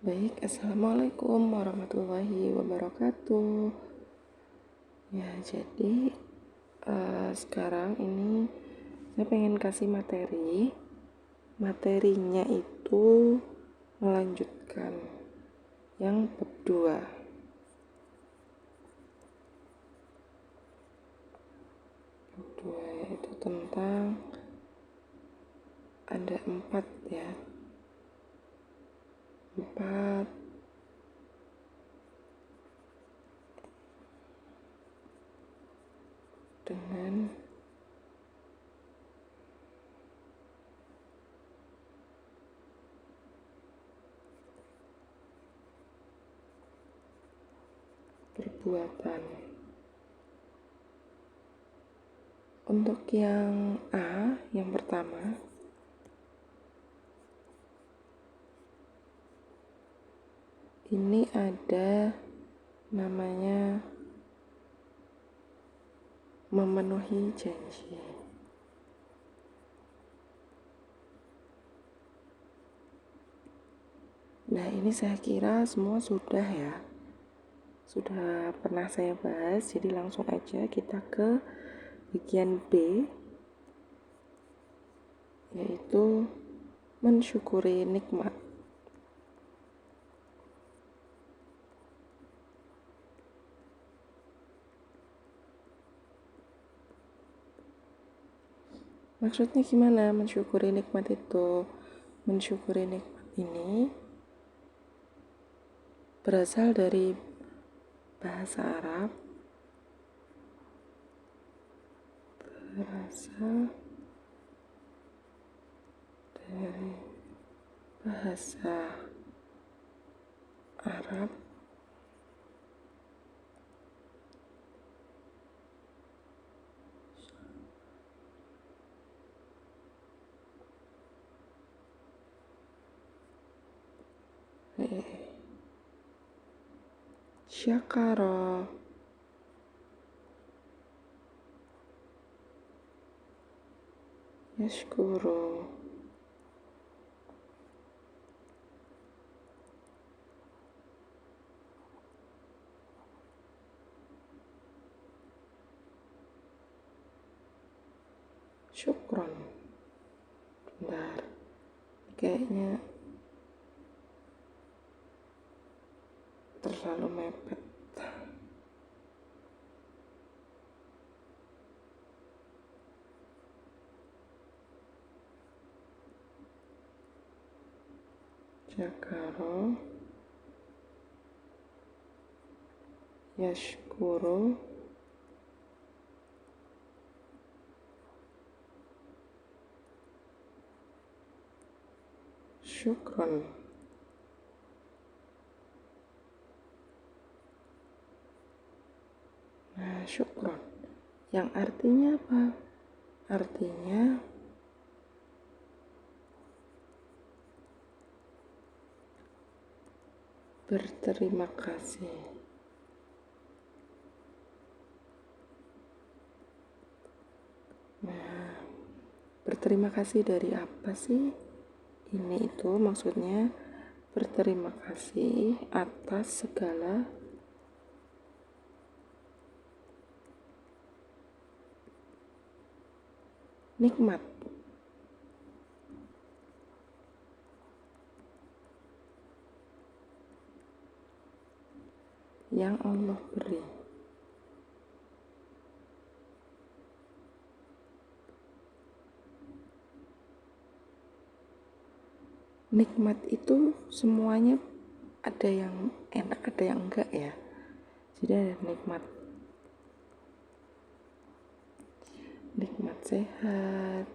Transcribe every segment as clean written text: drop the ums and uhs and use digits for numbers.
Baik, Assalamualaikum warahmatullahi wabarakatuh. Ya, jadi sekarang ini saya pengen kasih materi. Materinya itu melanjutkan yang bab 2. Bab 2 yaitu tentang ada 4 ya. 4 dengan perbuatan. Untuk yang A, yang pertama, ini ada namanya memenuhi janji. Nah, ini saya kira semua sudah ya. Sudah pernah saya bahas, jadi langsung aja kita ke bagian B, yaitu mensyukuri nikmat. Maksudnya gimana mensyukuri nikmat itu? Mensyukuri nikmat ini berasal dari bahasa Arab, berasal dari bahasa Arab syakara, yashkuru, syukron. Bentar, kayaknya terlalu mepet. Syakaro, yashkuru, syukron. Nah, syukron yang artinya apa? Artinya berterima kasih. Nah, berterima kasih dari apa sih? Ini itu maksudnya berterima kasih atas segala nikmat yang Allah beri. Nikmat itu semuanya ada yang enak, ada yang enggak ya. Jadi ada nikmat sehat,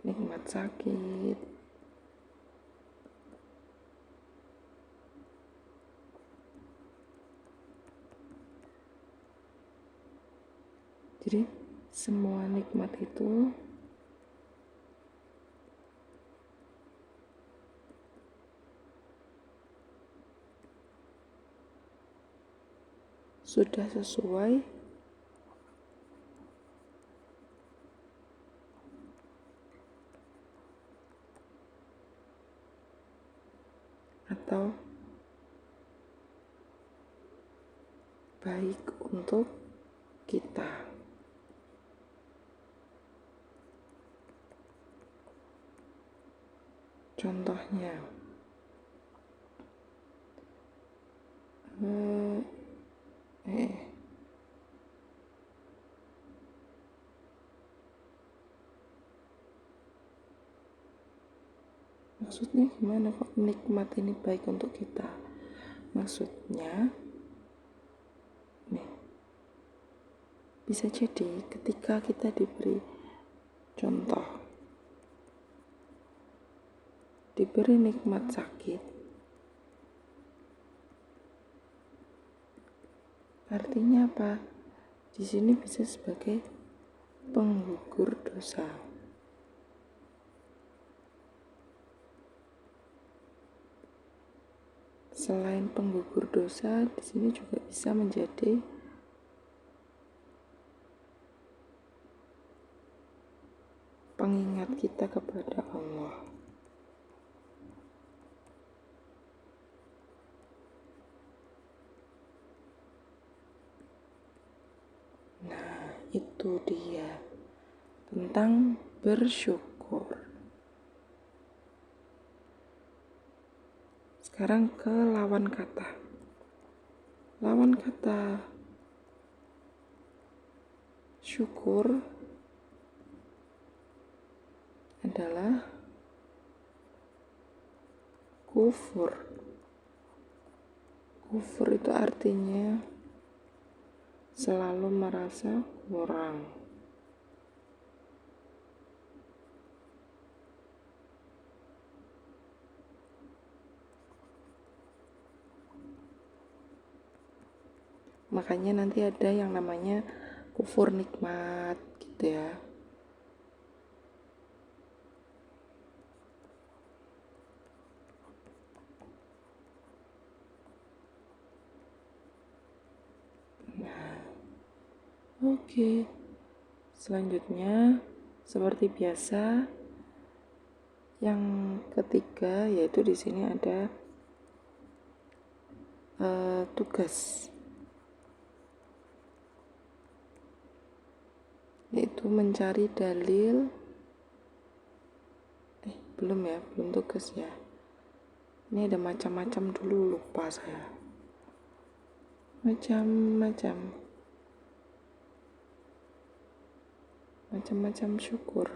nikmat sakit, jadi semua nikmat itu sudah sesuai atau baik untuk kita. Contohnya, maksudnya gimana kok nikmat ini baik untuk kita? Maksudnya, nih, bisa jadi ketika kita diberi contoh, diberi nikmat sakit, artinya apa? Di sini bisa sebagai penggugur dosa. Selain penggugur dosa, di sini juga bisa menjadi pengingat kita kepada Allah. Nah, itu dia tentang bersyukur. Sekarang ke lawan kata. Lawan kata syukur adalah kufur. Kufur itu artinya selalu merasa kurang. Makanya nanti ada yang namanya kufur nikmat gitu ya. Nah, oke. Selanjutnya seperti biasa yang ketiga yaitu di sini ada tugas, yaitu mencari dalil. Belum tugas ya. Ini ada macam-macam dulu, lupa saya. Macam-macam syukur.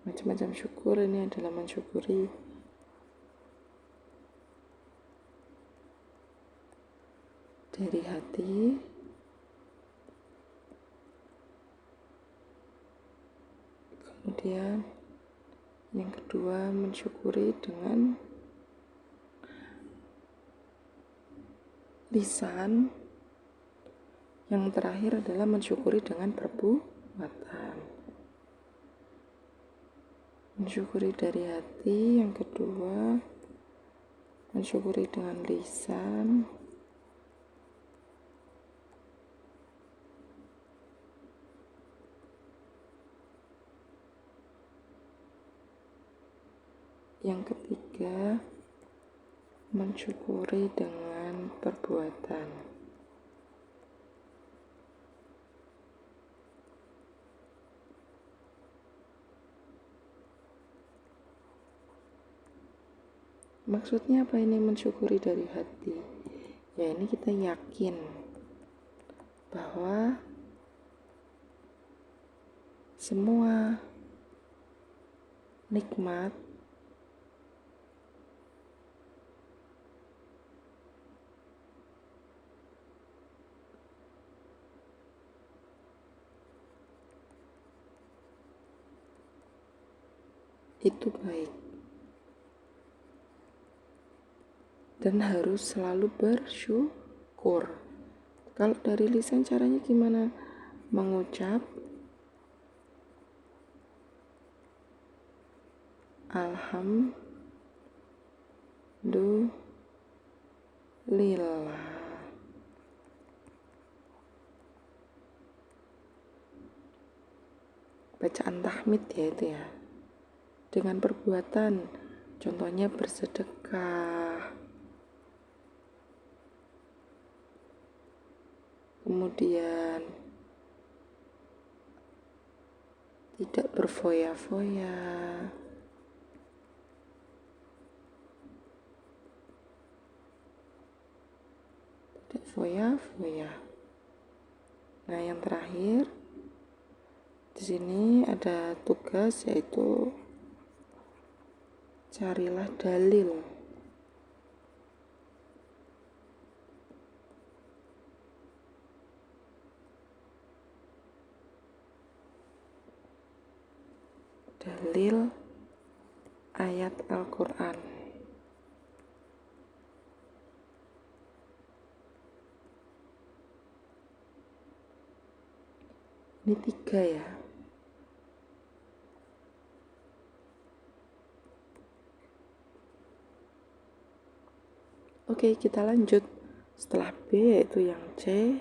Macam-macam syukur ini adalah mensyukuri dari hati, kemudian yang kedua mensyukuri dengan lisan, yang terakhir adalah mensyukuri dengan perbuatan. Mensyukuri dari hati, yang kedua mensyukuri dengan lisan, yang ketiga mensyukuri dengan perbuatan. Maksudnya apa ini mensyukuri dari hati? Ya ini kita yakin bahwa semua nikmat itu baik dan harus selalu bersyukur. Kalau dari lisan caranya gimana? Mengucap alhamdulillah. bacaan tahmid ya itu ya, dengan perbuatan, contohnya bersedekah, kemudian tidak berfoya-foya, tidak foya-foya. Nah, yang terakhir di sini ada tugas, yaitu carilah dalil. Dalil ayat Al-Quran. Ini 3 ya. Oke, kita lanjut. Setelah B yaitu yang C.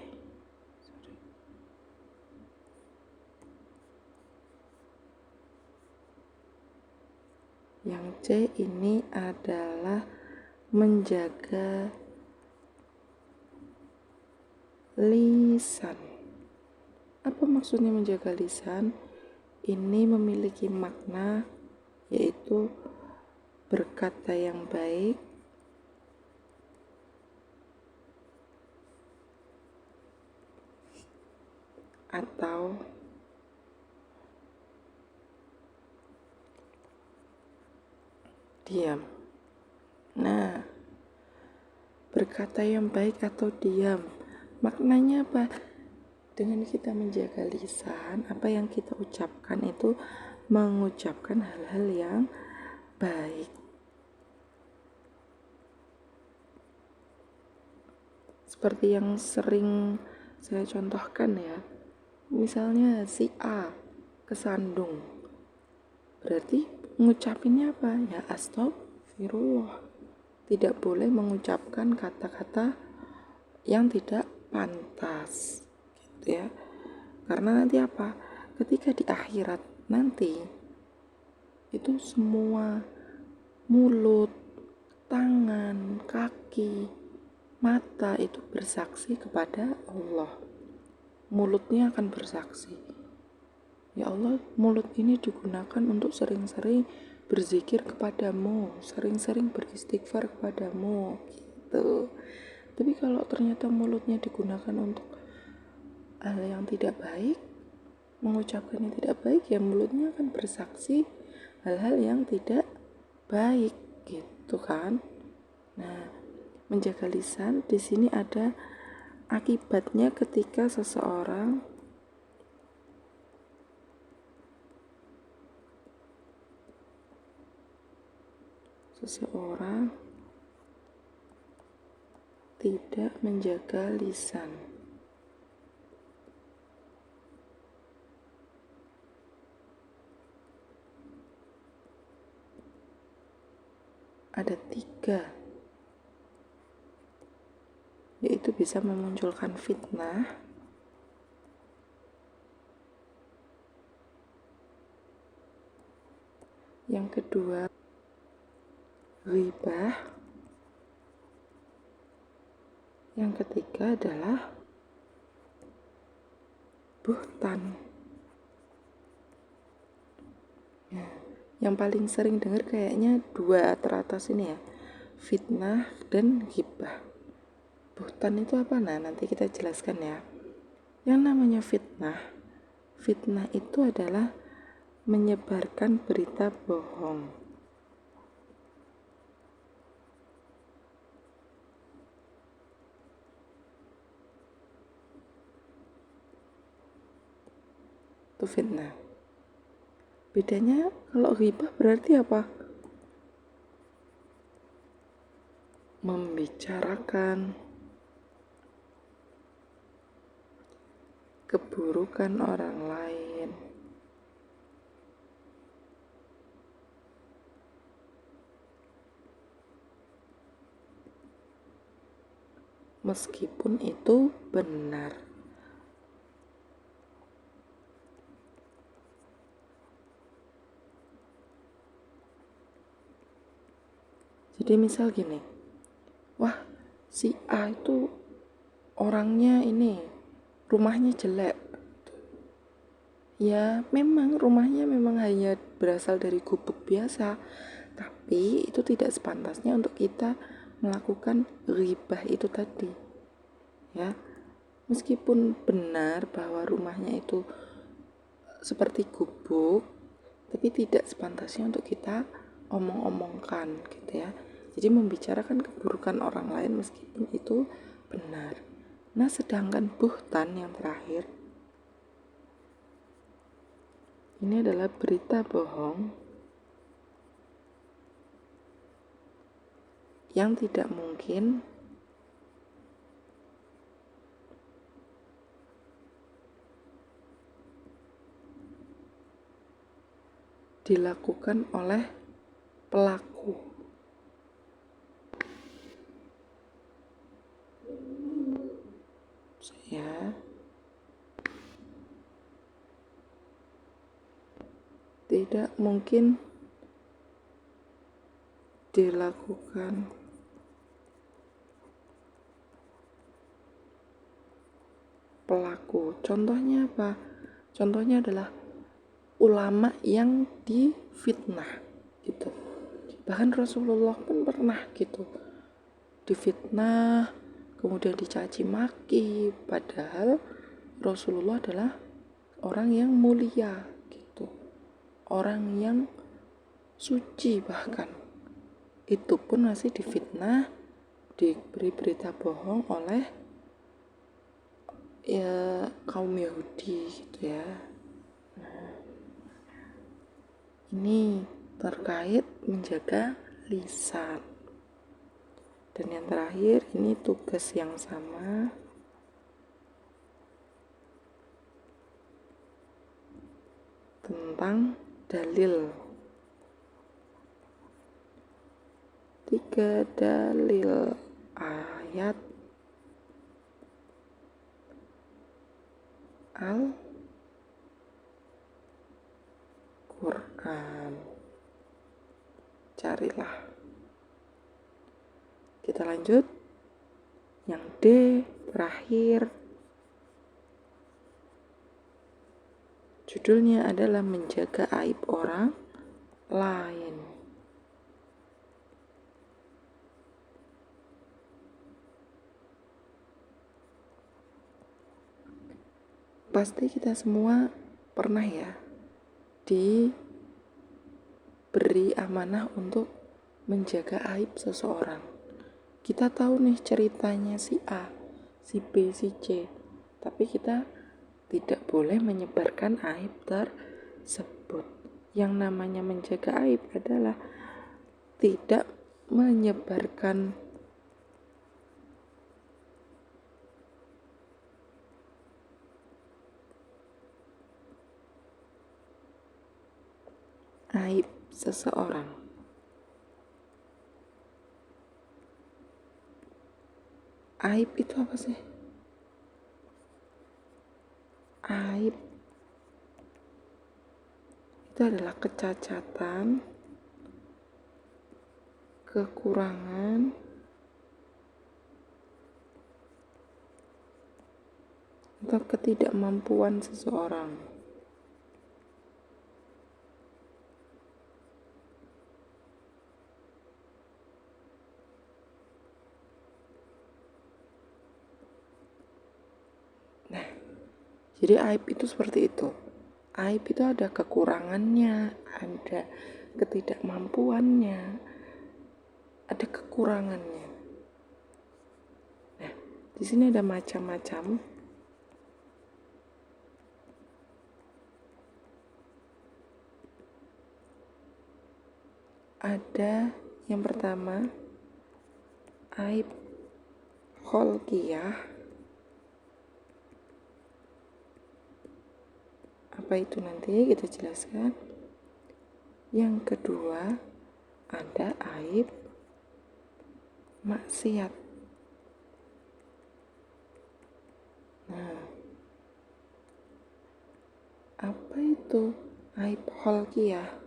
Yang C ini adalah menjaga lisan. Apa maksudnya menjaga lisan? Ini memiliki makna, yaitu berkata yang baik, atau diam. Nah, berkata yang baik atau diam, maknanya apa? Dengan kita menjaga lisan, apa yang kita ucapkan itu mengucapkan hal-hal yang baik. Seperti yang sering saya contohkan ya, misalnya si A kesandung, berarti ngucapinnya apa? Ya astagfirullah. Tidak boleh mengucapkan kata-kata yang tidak pantas, gitu ya. Karena nanti apa? Ketika di akhirat nanti itu semua mulut, tangan, kaki, mata itu bersaksi kepada Allah. Mulutnya akan bersaksi, ya Allah, mulut ini digunakan untuk sering-sering berzikir kepadamu, sering-sering beristighfar kepadamu, gitu. Tapi kalau ternyata mulutnya digunakan untuk hal yang tidak baik, mengucapkan yang tidak baik, ya mulutnya akan bersaksi hal-hal yang tidak baik, gitu kan. Nah, menjaga lisan di sini ada akibatnya ketika seseorang tidak menjaga lisan. Ada 3, yaitu bisa memunculkan fitnah, yang kedua ghibah, yang ketiga adalah buhtan. Ya, yang paling sering dengar kayaknya 2 teratas ini ya, fitnah dan ghibah. Buhtan itu apa? Nah, nanti kita jelaskan ya. Yang namanya fitnah itu adalah menyebarkan berita bohong. Itu fitnah. Bedanya kalau ghibah berarti apa? Membicarakan keburukan orang lain. Meskipun itu benar. Jadi misal gini, wah si A itu orangnya ini, rumahnya jelek. Ya memang rumahnya memang hanya berasal dari gubuk biasa, tapi itu tidak sepantasnya untuk kita melakukan ghibah itu tadi. Ya, meskipun benar bahwa rumahnya itu seperti gubuk, tapi tidak sepantasnya untuk kita omong-omongkan gitu ya. Jadi membicarakan keburukan orang lain meskipun itu benar. Nah, sedangkan buhtan yang terakhir ini adalah berita bohong yang tidak mungkin dilakukan oleh pelaku. Ya, tidak mungkin dilakukan pelaku. Contohnya apa? Contohnya adalah ulama yang difitnah gitu. Bahkan Rasulullah pun pernah gitu difitnah, kemudian dicaci maki, padahal Rasulullah adalah orang yang mulia gitu, orang yang suci, bahkan itu pun masih difitnah, diberi berita bohong oleh ya kaum Yahudi gitu ya. Ini terkait menjaga lisan. Dan yang terakhir ini tugas yang sama tentang dalil. 3 dalil ayat Al-Quran. Carilah. Kita lanjut. Yang D terakhir. Judulnya adalah menjaga aib orang lain. Pasti kita semua pernah ya diberi amanah untuk menjaga aib seseorang. Kita tahu nih ceritanya si A, si B, si C, tapi kita tidak boleh menyebarkan aib tersebut. Yang namanya menjaga aib adalah tidak menyebarkan aib seseorang. Aib itu apa sih? Aib itu adalah kecacatan, kekurangan, atau ketidakmampuan seseorang. Nah, jadi aib itu seperti itu. Aib itu ada kekurangannya, ada ketidakmampuannya, ada kekurangannya. Nah, di sini ada macam-macam. Ada yang pertama, aib kholqiyah. Apa itu nanti kita jelaskan. Yang kedua, ada aib maksiat. Nah, apa itu aib kholqiyah?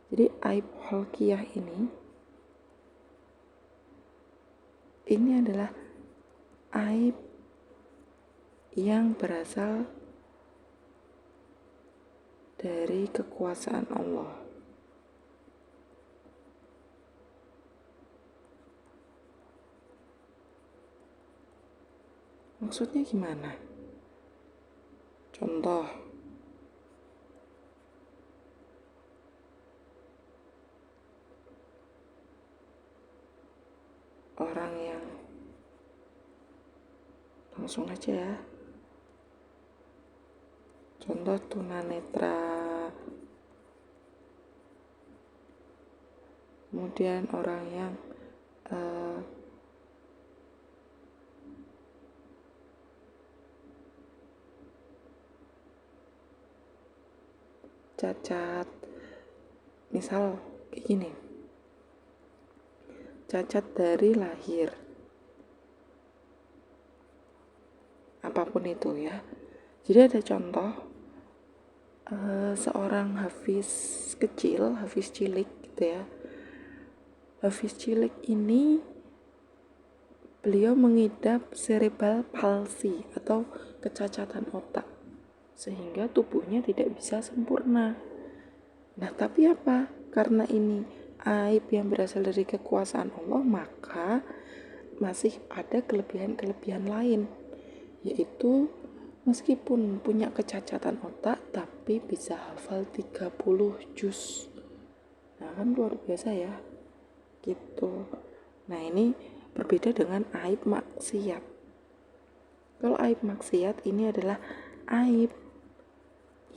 Jadi aib kholqiyah ini ini adalah aib yang berasal dari kekuasaan Allah. Maksudnya gimana? Contoh, orang yang langsung aja ya. Contoh tunanetra, kemudian orang yang cacat, misal kayak gini, cacat dari lahir, apapun itu ya. Jadi ada contoh seorang hafiz kecil, hafiz cilik gitu ya. Hafiz cilik ini beliau mengidap cerebral palsy atau kecacatan otak, sehingga tubuhnya tidak bisa sempurna. Nah, tapi apa? Karena ini aib yang berasal dari kekuasaan Allah, maka masih ada kelebihan-kelebihan lain, yaitu meskipun punya kecacatan otak, tapi bisa hafal 30 juz. Nah, kan luar biasa ya. Gitu. Nah, ini berbeda dengan aib maksiat. Kalau aib maksiat ini adalah aib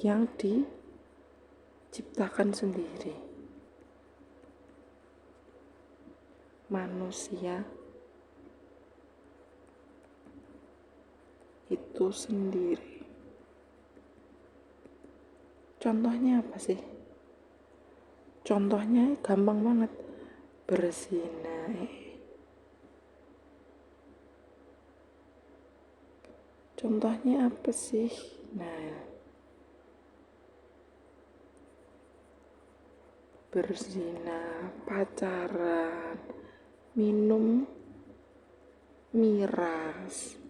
yang diciptakan sendiri. Manusia itu sendiri. Contohnya apa sih? Contohnya gampang banget. Berzina. Contohnya apa sih? Nah, berzina, pacaran, minum miras.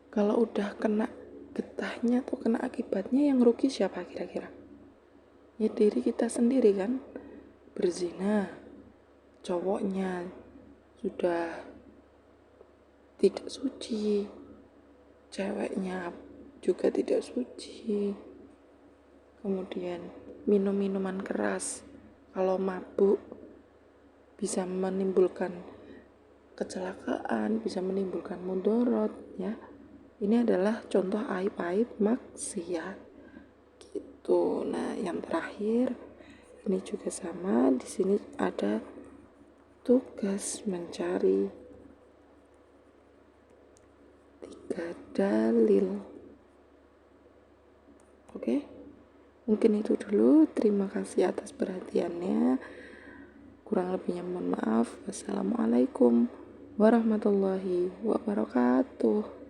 Kalau udah kena getahnya atau kena akibatnya, yang rugi siapa kira-kira? Ya diri kita sendiri kan. Berzina, cowoknya sudah tidak suci, ceweknya juga tidak suci. Kemudian minum minuman keras, kalau mabuk bisa menimbulkan kecelakaan, bisa menimbulkan mudarat ya. Ini adalah contoh aib-aib maksiat gitu. Nah, yang terakhir ini juga sama. Di sini ada tugas mencari 3 dalil. Oke? Mungkin itu dulu. Terima kasih atas perhatiannya. Kurang lebihnya mohon maaf. Wassalamualaikum warahmatullahi wabarakatuh.